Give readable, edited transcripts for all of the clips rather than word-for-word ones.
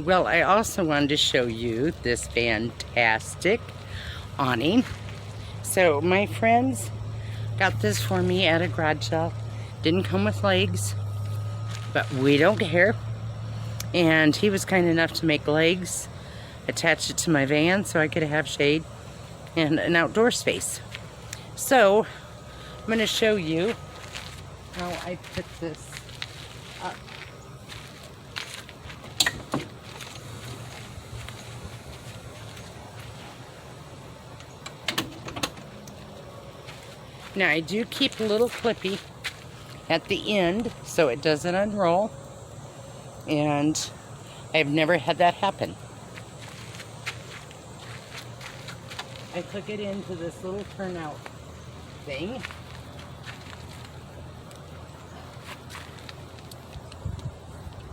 Well, I also wanted to show you this fantastic awning. So my friends got this for me at a garage sale. Didn't come with legs, but we don't care. And he was kind enough to make legs, attach it to my van so I could have shade and an outdoor space. So I'm going to show you how I put this up. Now I do keep a little clippy at the end so it doesn't unroll, and I've never had that happen. I took it into this little turnout thing.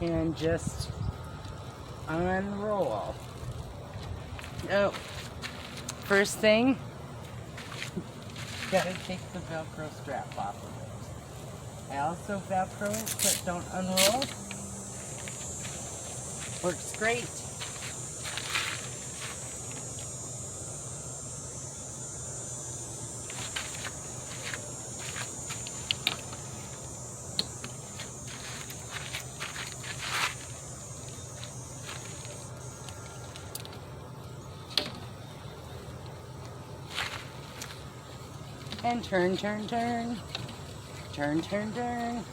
And just unroll. Oh, first thing, gotta take the Velcro strap off of it. I also Velcro it so it don't unroll. Works great. And turn, turn, turn. Turn, turn, turn.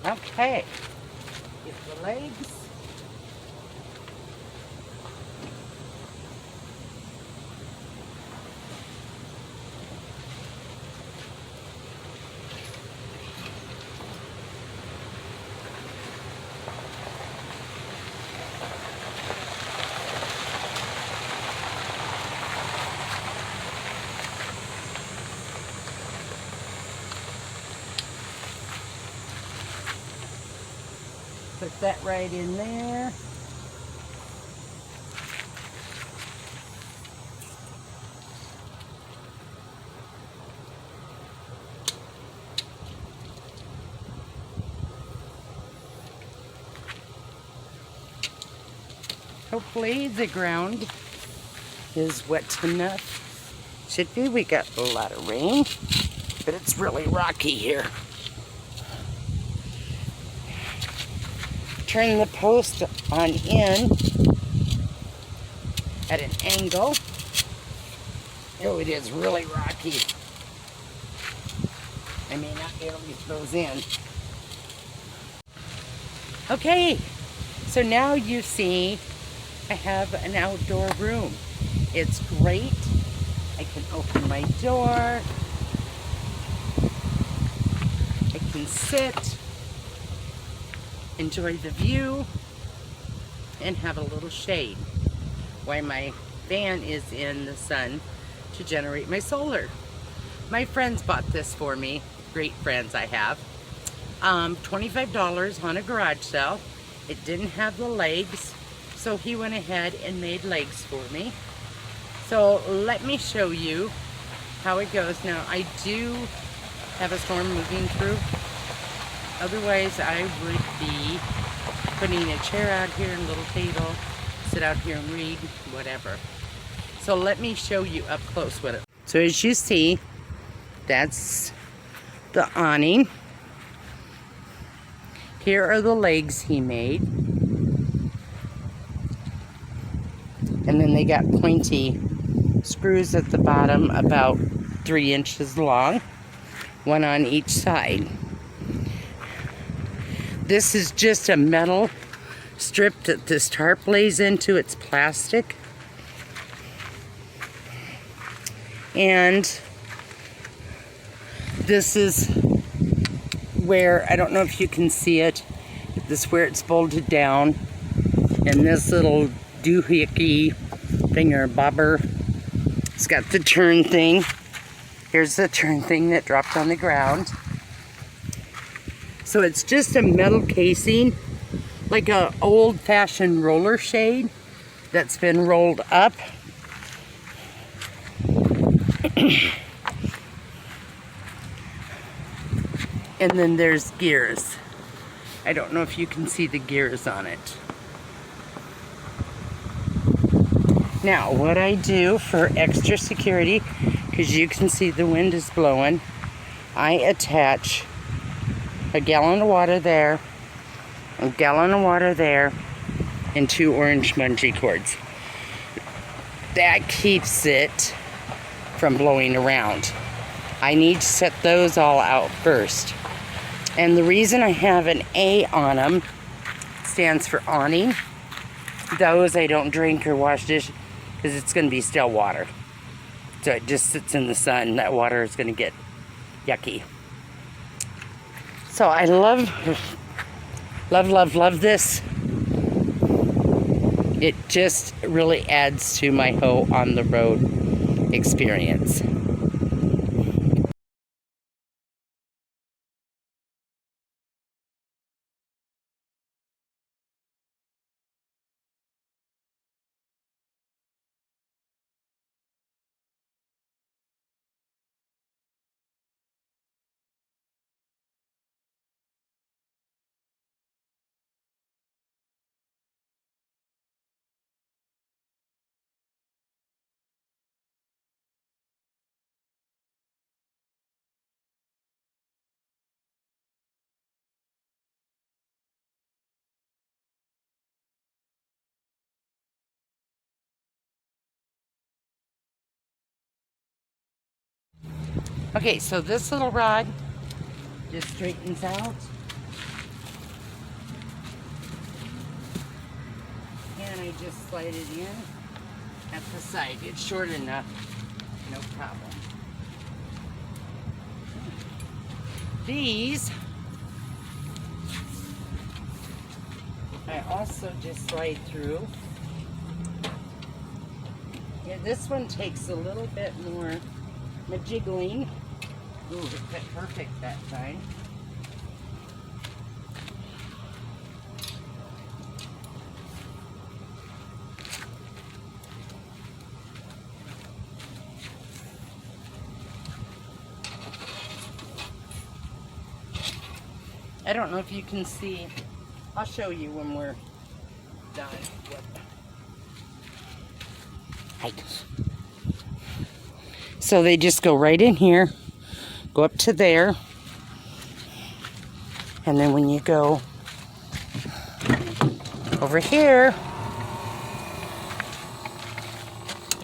Okay. Get the legs. Put that right in there. Hopefully the ground is wet enough. Should be. We got a lot of rain, but it's really rocky here. Turn the post on in at an angle. Oh, it is really rocky. I may not be able to get those in. Okay, so now you see I have an outdoor room. It's great. I can open my door. I can sit, enjoy the view, and have a little shade while my van is in the sun to generate my solar. My friends bought this for me. Great friends I have. $25 on a garage sale. It didn't have the legs, so he went ahead and made legs for me. So let me show you how it goes. Now I do have a storm moving through. Otherwise, I would be putting a chair out here and a little table, sit out here and read, whatever. So let me show you up close with it. So as you see, that's the awning. Here are the legs he made. And then they got pointy screws at the bottom, about 3 inches long, one on each side. This is just a metal strip that this tarp lays into. It's plastic. And this is where, I don't know if you can see it, this is where it's bolted down. And this little doohickey thinger bobber, it's got the turn thing. Here's the turn thing that dropped on the ground. So it's just a metal casing, like an old-fashioned roller shade that's been rolled up. And then there's gears. I don't know if you can see the gears on it. Now, what I do for extra security, because you can see the wind is blowing, I attach a gallon of water there, a gallon of water there, and 2 orange bungee cords. That keeps it from blowing around. I need to set those all out first. And the reason I have an A on them stands for awning. Those I don't drink or wash dishes because it's going to be still water. So it just sits in the sun. That water is going to get yucky. So I love this. It just really adds to my hoe on the road experience. Okay, so this little rod just straightens out. And I just slide it in at the side. It's short enough, no problem. These, I also just slide through. Yeah, this one takes a little bit more jiggling. Ooh, it fit perfect that time. I don't know if you can see. I'll show you when we're done. So they just go right in here, go up to there, and then when you go over here,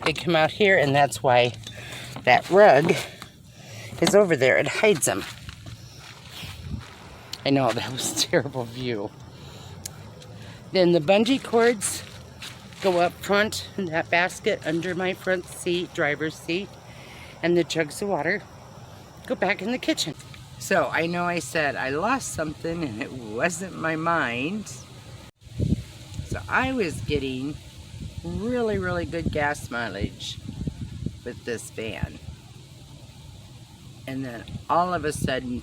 they come out here, and that's why that rug is over there. It hides them. I know, that was a terrible view. Then the bungee cords go up front in that basket under my front seat, driver's seat, and the jugs of water go back in the kitchen. So I know I said I lost something and it wasn't my mind. So I was getting really, really good gas mileage with this van. And then all of a sudden,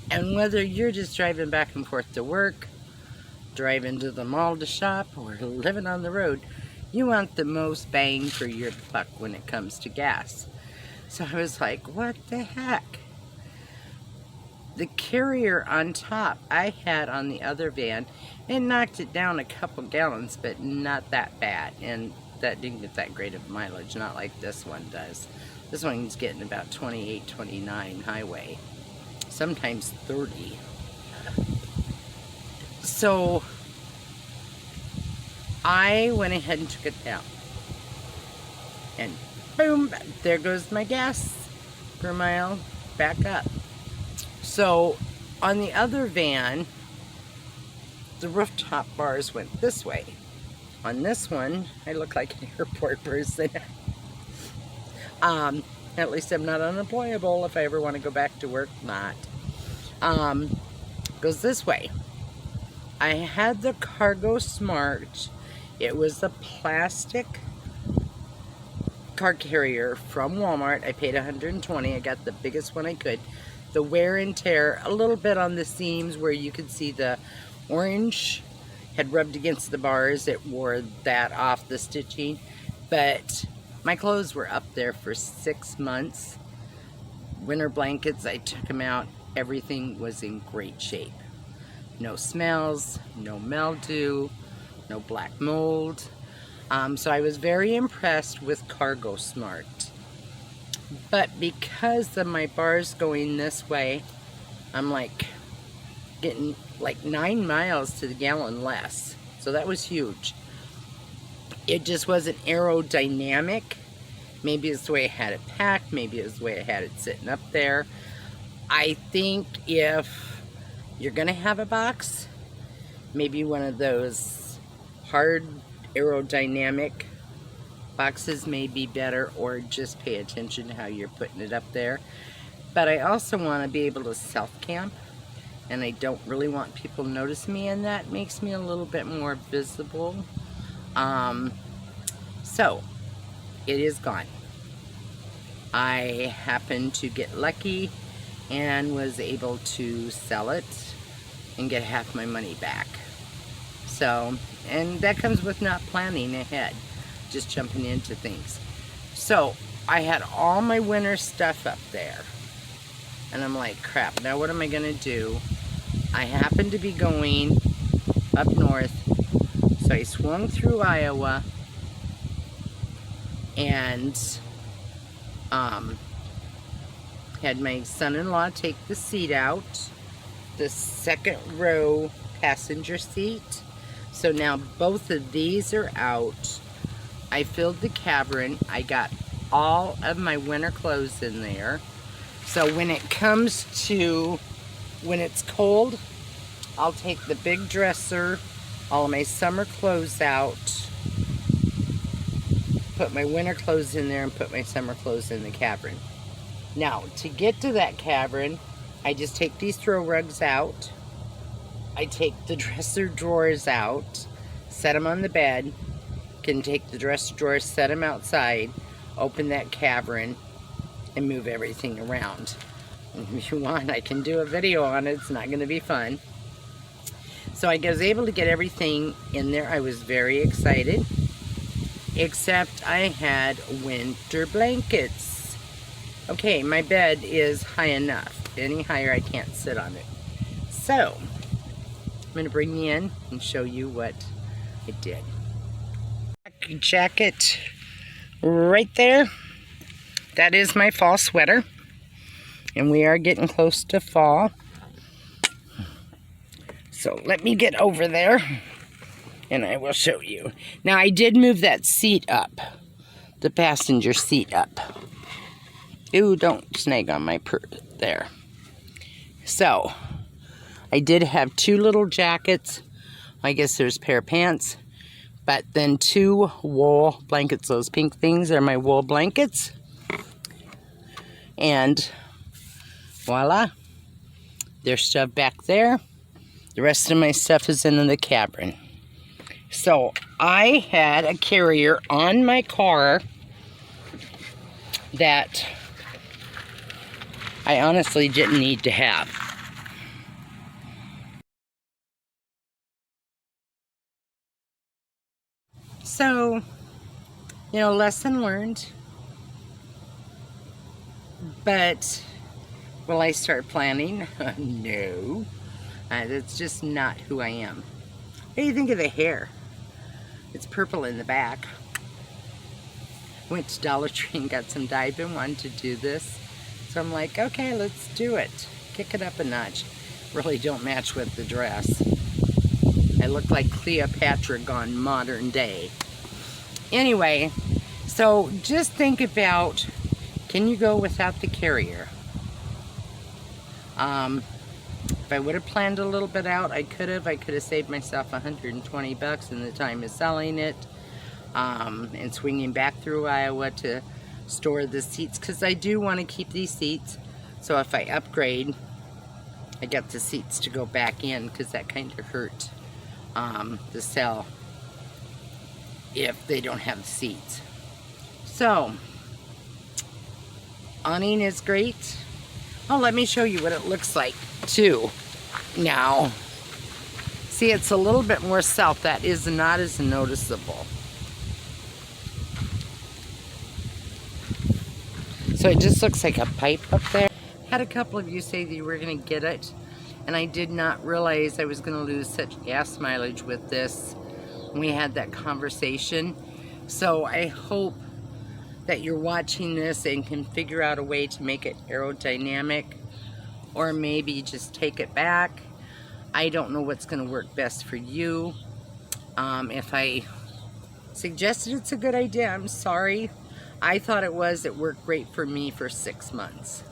and whether you're just driving back and forth to work, driving to the mall to shop, or living on the road, you want the most bang for your buck when it comes to gas. So I was like, what the heck? The carrier on top I had on the other van, it knocked it down a couple gallons, but not that bad. And that didn't get that great of mileage, not like this one does. This one's getting about 28, 29 highway, sometimes 30. So I went ahead and took it down. And boom, there goes my gas per mile back up. So on the other van, the rooftop bars went this way. On this one, I look like an airport person. At least I'm not unemployable if I ever want to go back to work, not. Goes this way. I had the Cargo Smart. It was a plastic car carrier from Walmart. I paid $120. I got the biggest one I could. The wear and tear, a little bit on the seams where you could see the orange had rubbed against the bars. It wore that off, the stitching. But My clothes were up there for 6 months. Winter blankets, I took them out. Everything was in great shape. No smells, no mildew, no black mold. So I was very impressed with Cargo Smart. But because of my bars going this way, I'm like getting like 9 miles to the gallon less. So that was huge. It just wasn't aerodynamic. Maybe it's the way I had it packed. Maybe it's the way I had it sitting up there. I think if you're going to have a box, maybe one of those hard aerodynamic boxes may be better, or just pay attention to how you're putting it up there. But I also want to be able to self-camp, and I don't really want people to notice me, and that makes me a little bit more visible. So it is gone. I happened to get lucky and was able to sell it and get half my money back. So, and that comes with not planning ahead, just jumping into things. So I had all my winter stuff up there, and I'm like, crap, now what am I gonna do? I happened to be going up north, so I swung through Iowa and had my son-in-law take the seat out, the second row passenger seat. So now both of these are out. I filled the cavern. I got all of my winter clothes in there. So when it comes to when it's cold, I'll take the big dresser, all of my summer clothes out, put my winter clothes in there, and put my summer clothes in the cavern. Now, to get to that cavern, I just take these throw rugs out. I take the dresser drawers out, set them on the bed, can take the dresser drawers, set them outside, open that cavern, and move everything around. And if you want, I can do a video on it. It's not going to be fun. So I was able to get everything in there. I was very excited. Except I had winter blankets. Okay, my bed is high enough. Any higher, I can't sit on it. So, I'm going to bring you in and show you what I did. Jacket right there. That is my fall sweater. And we are getting close to fall. So, let me get over there, and I will show you. Now, I did move that seat up. The passenger seat up. Ooh, don't snag on my there. So, I did have 2 little jackets. I guess there's a pair of pants. But then 2 wool blankets. Those pink things are my wool blankets. And voila. They're shoved back there. The rest of my stuff is in the cavern. So, I had a carrier on my car that I honestly didn't need to have. So, you know, lesson learned. But will I start planning? No. That's just not who I am. What do you think of the hair? It's purple in the back. Went to Dollar Tree and got some dye. I've been wanting to do this. So I'm like, okay, let's do it. Kick it up a notch. Really don't match with the dress. I look like Cleopatra gone modern day. Anyway, so just think about, can you go without the carrier? If I would have planned a little bit out, I could have saved myself $120 in the time of selling it, and swinging back through Iowa to store the seats, because I do want to keep these seats, so if I upgrade, I got the seats to go back in, because that kind of hurt to sell if they don't have the seats. So, awning is great. Oh, let me show you what it looks like too. Now, see, it's a little bit more south. That is not as noticeable. So it just looks like a pipe up there. Had a couple of you say that you were going to get it, and I did not realize I was going to lose such gas mileage with this when we had that conversation. So I hope that you're watching this and can figure out a way to make it aerodynamic, or maybe just take it back. I don't know what's going to work best for you. If I suggested it's a good idea, I'm sorry. I thought it was. It worked great for me for 6 months.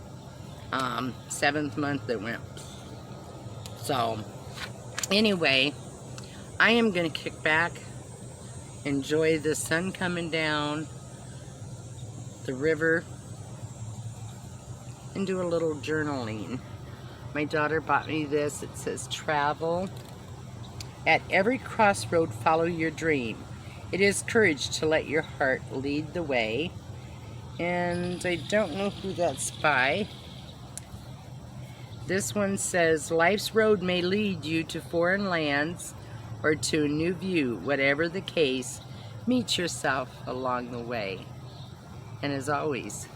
7th month it went. So anyway, I am going to kick back, enjoy the sun coming down, the river, and do a little journaling. My daughter bought me this. It says, travel. At every crossroad, follow your dream. It is courage to let your heart lead the way. And I don't know who that's by. This one says, life's road may lead you to foreign lands or to a new view. Whatever the case, meet yourself along the way. And as always,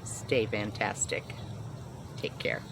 stay fantastic. Take care.